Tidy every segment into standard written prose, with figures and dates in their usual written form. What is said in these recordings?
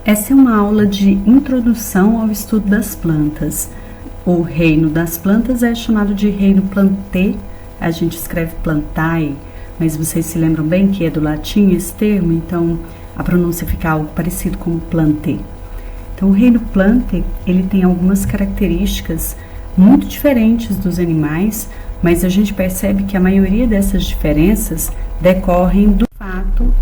Essa é uma aula de introdução ao estudo das plantas. O reino das plantas é chamado de reino Plantae, a gente escreve Plantae, mas vocês se lembram bem que é do latim esse termo, então a pronúncia fica algo parecido com Plantae. Então o reino Plantae, ele tem algumas características muito diferentes dos animais, mas a gente percebe que a maioria dessas diferenças decorrem do fato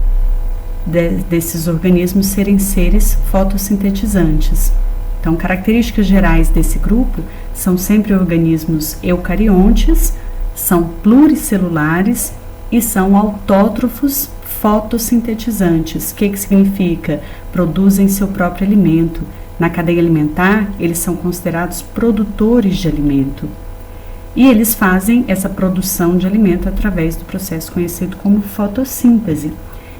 desses organismos serem seres fotossintetizantes. Então, características gerais desse grupo são sempre organismos eucariontes, são pluricelulares e são autótrofos fotossintetizantes. O que significa? Produzem seu próprio alimento. Na cadeia alimentar, eles são considerados produtores de alimento. E eles fazem essa produção de alimento através do processo conhecido como fotossíntese.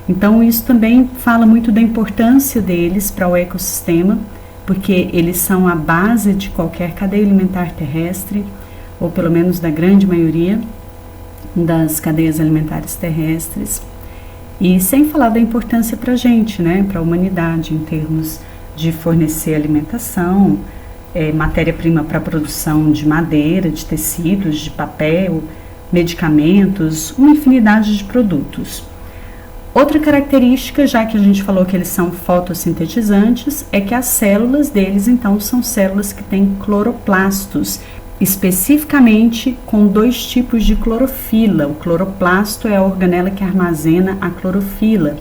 Então, isso também fala muito da importância deles para o ecossistema, porque eles são a base de qualquer cadeia alimentar terrestre, ou pelo menos da grande maioria das cadeias alimentares terrestres. E sem falar da importância para a gente, né, para a humanidade, em termos de fornecer alimentação, matéria-prima para a produção de madeira, de tecidos, de papel, medicamentos, uma infinidade de produtos. Outra característica, já que a gente falou que eles são fotossintetizantes, é que as células deles, então, são células que têm cloroplastos, especificamente com dois tipos de clorofila. O cloroplasto é a organela que armazena a clorofila,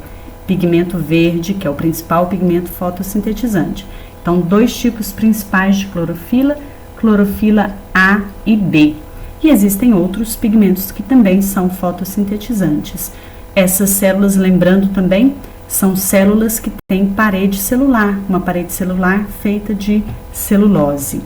pigmento verde, que é o principal pigmento fotossintetizante. Então, dois tipos principais de clorofila, clorofila A e B. E existem outros pigmentos que também são fotossintetizantes. Essas células, lembrando também, são células que têm parede celular, uma parede celular feita de celulose.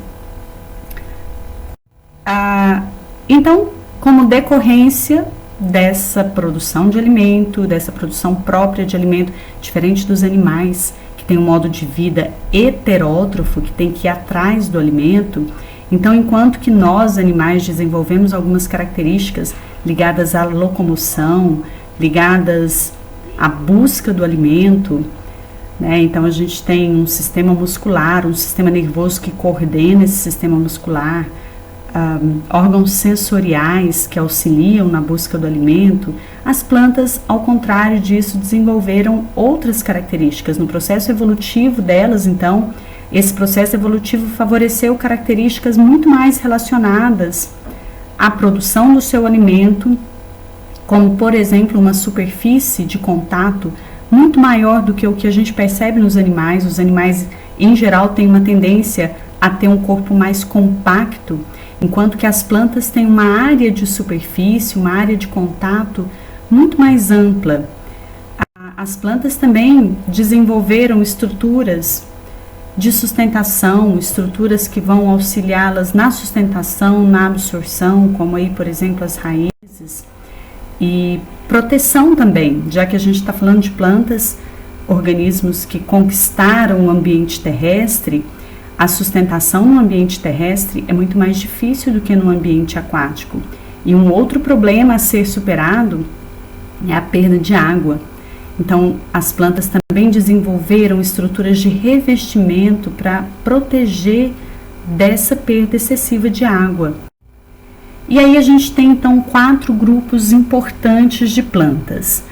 Então, como decorrência dessa produção de alimento, dessa produção própria de alimento, diferente dos animais, que tem um modo de vida heterótrofo, que tem que ir atrás do alimento, então, enquanto que nós, animais, desenvolvemos algumas características ligadas à locomoção, ligadas à busca do alimento, né? Então a gente tem um sistema muscular, um sistema nervoso que coordena esse sistema muscular, órgãos sensoriais que auxiliam na busca do alimento. As plantas, ao contrário disso, desenvolveram outras características. No processo evolutivo delas, então, esse processo evolutivo favoreceu características muito mais relacionadas à produção do seu alimento, como, por exemplo, uma superfície de contato muito maior do que o que a gente percebe nos animais. Os animais, em geral, têm uma tendência a ter um corpo mais compacto, enquanto que as plantas têm uma área de superfície, uma área de contato muito mais ampla. As plantas também desenvolveram estruturas de sustentação, estruturas que vão auxiliá-las na sustentação, na absorção, como aí, por exemplo, as raízes. E proteção também, já que a gente está falando de plantas, organismos que conquistaram o ambiente terrestre, a sustentação no ambiente terrestre é muito mais difícil do que no ambiente aquático. E um outro problema a ser superado é a perda de água. Então, as plantas também desenvolveram estruturas de revestimento para proteger dessa perda excessiva de água. E aí a gente tem então 4 grupos importantes de plantas.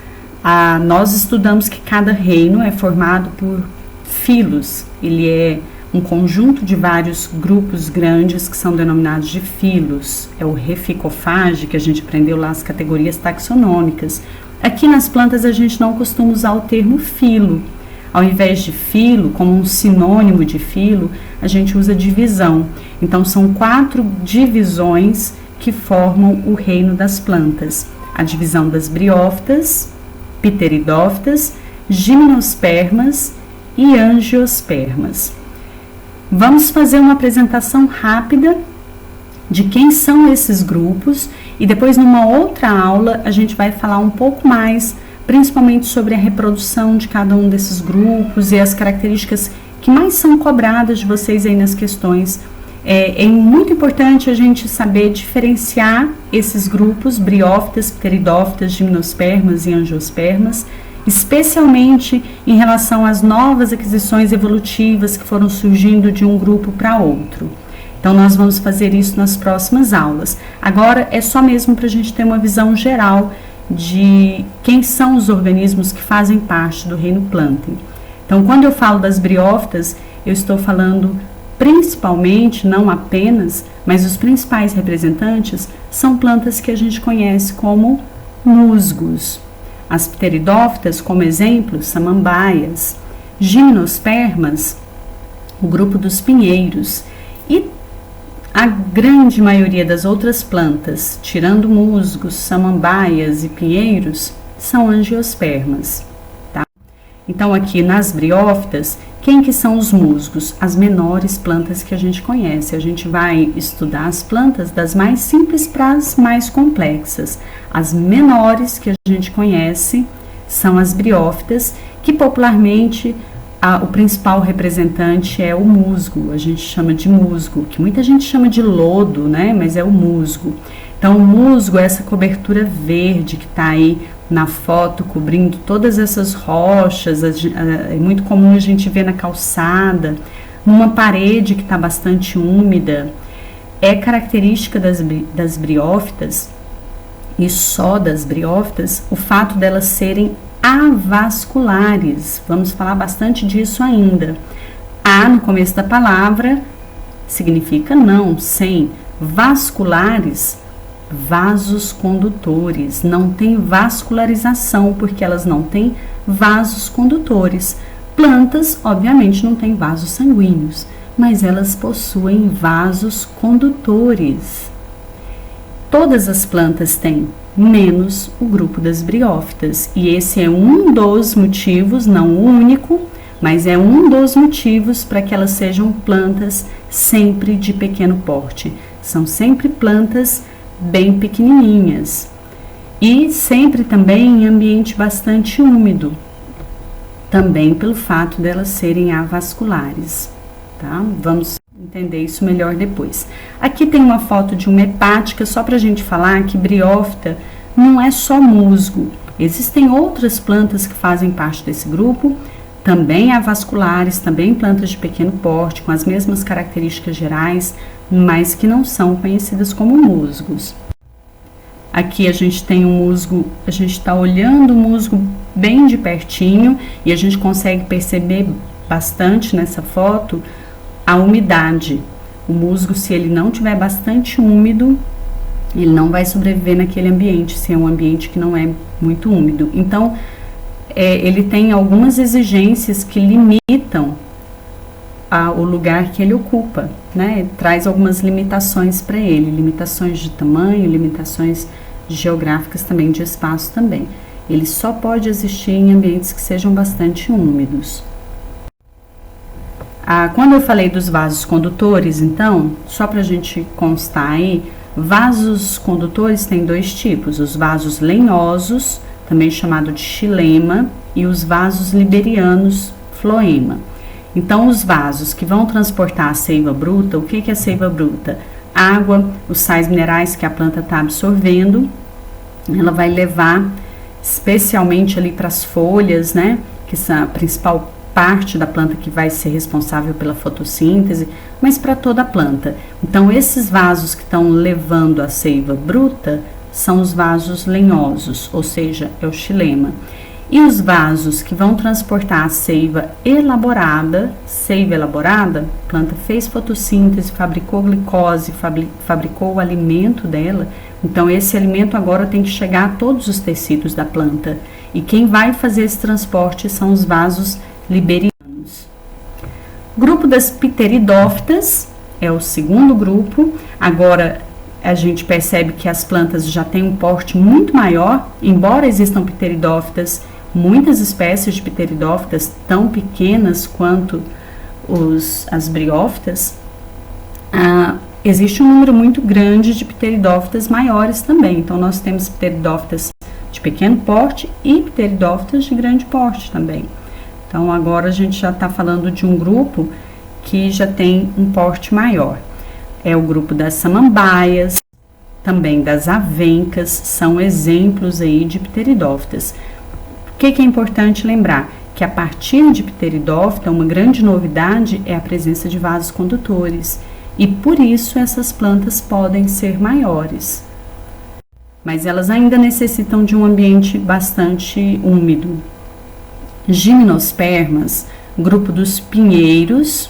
Nós estudamos que cada reino é formado por filos. Ele é um conjunto de vários grupos grandes que são denominados de filos. É o reficofage, que a gente aprendeu lá as categorias taxonômicas. Aqui nas plantas a gente não costuma usar o termo filo. Ao invés de filo, como um sinônimo de filo, a gente usa divisão. Então são 4 divisões que formam o reino das plantas. A divisão das briófitas, pteridófitas, gimnospermas e angiospermas. Vamos fazer uma apresentação rápida de quem são esses grupos e depois numa outra aula a gente vai falar um pouco mais, principalmente sobre a reprodução de cada um desses grupos e as características que mais são cobradas de vocês aí nas questões. É muito importante a gente saber diferenciar esses grupos, briófitas, pteridófitas, gimnospermas e angiospermas, especialmente em relação às novas aquisições evolutivas que foram surgindo de um grupo para outro. Então, nós vamos fazer isso nas próximas aulas. Agora, é só mesmo para a gente ter uma visão geral de quem são os organismos que fazem parte do reino Plantae. Então, quando eu falo das briófitas, eu estou falando principalmente, não apenas, mas os principais representantes são plantas que a gente conhece como musgos. As pteridófitas, como exemplo, samambaias, gimnospermas, o grupo dos pinheiros, e a grande maioria das outras plantas, tirando musgos, samambaias e pinheiros, são angiospermas, tá? Então, aqui nas briófitas, quem que são os musgos? As menores plantas que a gente conhece. A gente vai estudar as plantas das mais simples para as mais complexas. As menores que a gente conhece são as briófitas, que popularmente o principal representante é o musgo, a gente chama de musgo, que muita gente chama de lodo, né? Mas é o musgo. Então, o musgo é essa cobertura verde que está aí na foto, cobrindo todas essas rochas. É muito comum a gente ver na calçada, numa parede que está bastante úmida. É característica das briófitas, e só das briófitas, o fato delas serem avasculares. Vamos falar bastante disso ainda. A no começo da palavra significa não, sem. Vasculares, vasos condutores. Não tem vascularização porque elas não têm vasos condutores. Plantas, obviamente, não têm vasos sanguíneos, mas elas possuem vasos condutores. Todas as plantas têm, menos o grupo das briófitas. E esse é um dos motivos, não o único, mas é um dos motivos para que elas sejam plantas sempre de pequeno porte. São sempre plantas bem pequenininhas e sempre também em ambiente bastante úmido, também pelo fato delas serem avasculares, tá? Vamos entender isso melhor depois. Aqui tem uma foto de uma hepática, só para a gente falar que briófita não é só musgo. Existem outras plantas que fazem parte desse grupo, também avasculares, também plantas de pequeno porte, com as mesmas características gerais, mas que não são conhecidas como musgos. Aqui a gente tem um musgo, a gente está olhando o musgo bem de pertinho e a gente consegue perceber bastante nessa foto a umidade. O musgo, se ele não tiver bastante úmido, ele não vai sobreviver naquele ambiente, se é um ambiente que não é muito úmido. Então, ele tem algumas exigências que limitam o lugar que ele ocupa, né? Traz algumas limitações para ele, limitações de tamanho, limitações geográficas também, de espaço também. Ele só pode existir em ambientes que sejam bastante úmidos. Quando eu falei dos vasos condutores, então, só para a gente constar aí, vasos condutores tem dois tipos: os vasos lenhosos, também chamado de xilema, e os vasos liberianos, floema. Então, os vasos que vão transportar a seiva bruta, o que é a seiva bruta? Água, os sais minerais que a planta está absorvendo, ela vai levar especialmente ali para as folhas, né? Que são a principal parte da planta que vai ser responsável pela fotossíntese, mas para toda a planta. Então, esses vasos que estão levando a seiva bruta são os vasos lenhosos, ou seja, é o xilema. E os vasos que vão transportar a seiva elaborada, a planta fez fotossíntese, fabricou glicose, fabricou o alimento dela, então esse alimento agora tem que chegar a todos os tecidos da planta. E quem vai fazer esse transporte são os vasos liberianos. Grupo das pteridófitas é o segundo grupo. Agora a gente percebe que as plantas já têm um porte muito maior, embora existam pteridófitas, muitas espécies de pteridófitas tão pequenas quanto as briófitas. Existe um número muito grande de pteridófitas maiores também. Então, nós temos pteridófitas de pequeno porte e pteridófitas de grande porte também. Então, agora a gente já está falando de um grupo que já tem um porte maior. É o grupo das samambaias, também das avencas, são exemplos aí de pteridófitas. que é importante lembrar? Que a partir de Pteridófita, uma grande novidade é a presença de vasos condutores, e por isso essas plantas podem ser maiores. Mas elas ainda necessitam de um ambiente bastante úmido. Gimnospermas, grupo dos pinheiros,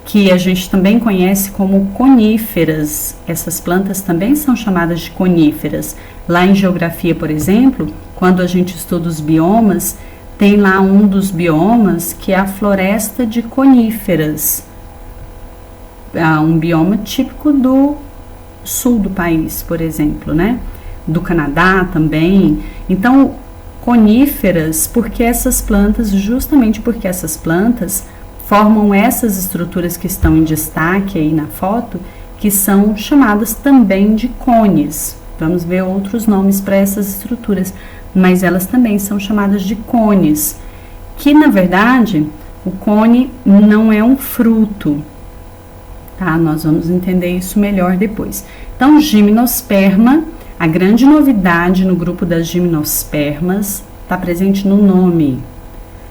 que a gente também conhece como coníferas. Essas plantas também são chamadas de coníferas. Lá em geografia, por exemplo, quando a gente estuda os biomas, tem lá um dos biomas que é a floresta de coníferas. Um bioma típico do sul do país, por exemplo, né? Do Canadá também. Então, coníferas, justamente porque essas plantas formam essas estruturas que estão em destaque aí na foto, que são chamadas também de cones. Vamos ver outros nomes para essas estruturas, mas elas também são chamadas de cones, que na verdade o cone não é um fruto, tá? Nós vamos entender isso melhor depois. Então, gimnosperma, a grande novidade no grupo das gimnospermas está presente no nome.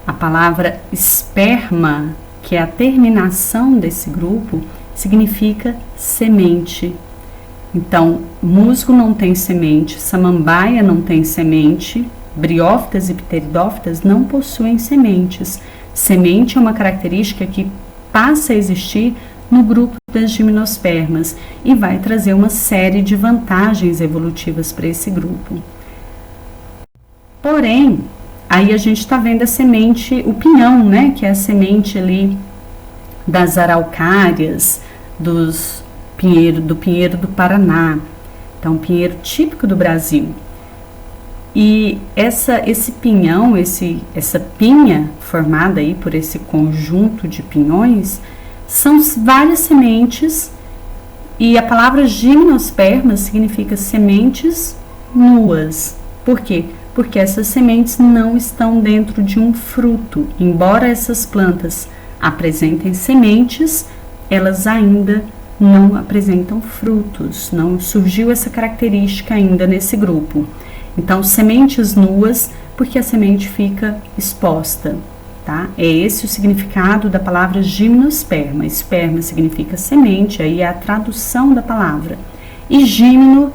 A palavra esperma, que é a terminação desse grupo, significa semente. Então, musgo não tem semente, samambaia não tem semente, briófitas e pteridófitas não possuem sementes. Semente é uma característica que passa a existir no grupo das gimnospermas e vai trazer uma série de vantagens evolutivas para esse grupo. Porém, aí a gente está vendo a semente, o pinhão, né, que é a semente ali das araucárias, do pinheiro do Paraná. Então, pinheiro típico do Brasil. E esse pinhão, essa pinha formada aí por esse conjunto de pinhões, são várias sementes, e a palavra gimnosperma significa sementes nuas. Por quê? Porque essas sementes não estão dentro de um fruto. Embora essas plantas apresentem sementes, elas ainda não apresentam frutos, não surgiu essa característica ainda nesse grupo. Então, sementes nuas, porque a semente fica exposta, tá? É esse o significado da palavra gimnosperma. Esperma significa semente, aí é a tradução da palavra. E gimno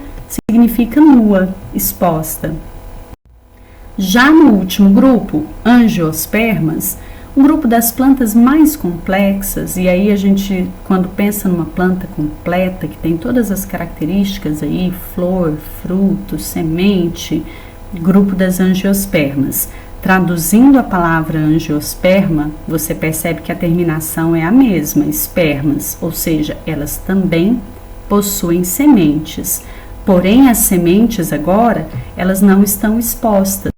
significa nua, exposta. Já no último grupo, angiospermas, um grupo das plantas mais complexas, e aí a gente, quando pensa numa planta completa, que tem todas as características aí, flor, fruto, semente, grupo das angiospermas. Traduzindo a palavra angiosperma, você percebe que a terminação é a mesma, espermas, ou seja, elas também possuem sementes. Porém, as sementes agora, elas não estão expostas,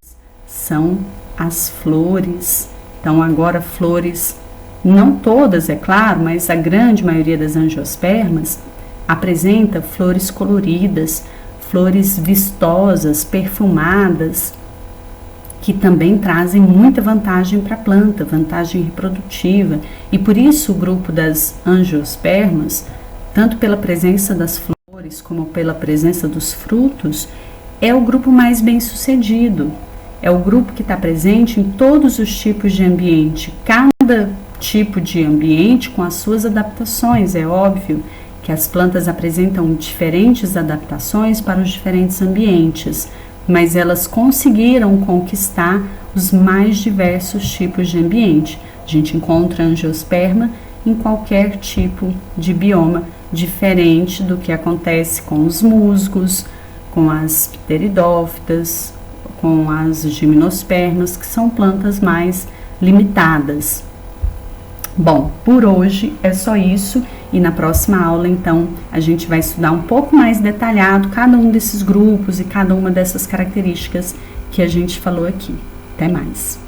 são as flores. Então, agora flores, não todas, é claro, mas a grande maioria das angiospermas apresenta flores coloridas, flores vistosas, perfumadas, que também trazem muita vantagem para a planta, vantagem reprodutiva. E por isso o grupo das angiospermas, tanto pela presença das flores como pela presença dos frutos, é o grupo mais bem sucedido. É o grupo que está presente em todos os tipos de ambiente, cada tipo de ambiente com as suas adaptações. É óbvio que as plantas apresentam diferentes adaptações para os diferentes ambientes, mas elas conseguiram conquistar os mais diversos tipos de ambiente. A gente encontra angiosperma em qualquer tipo de bioma, diferente do que acontece com os musgos, com as pteridófitas, com as gimnospermas, que são plantas mais limitadas. Bom, por hoje é só isso, e na próxima aula, então, a gente vai estudar um pouco mais detalhado cada um desses grupos e cada uma dessas características que a gente falou aqui. Até mais!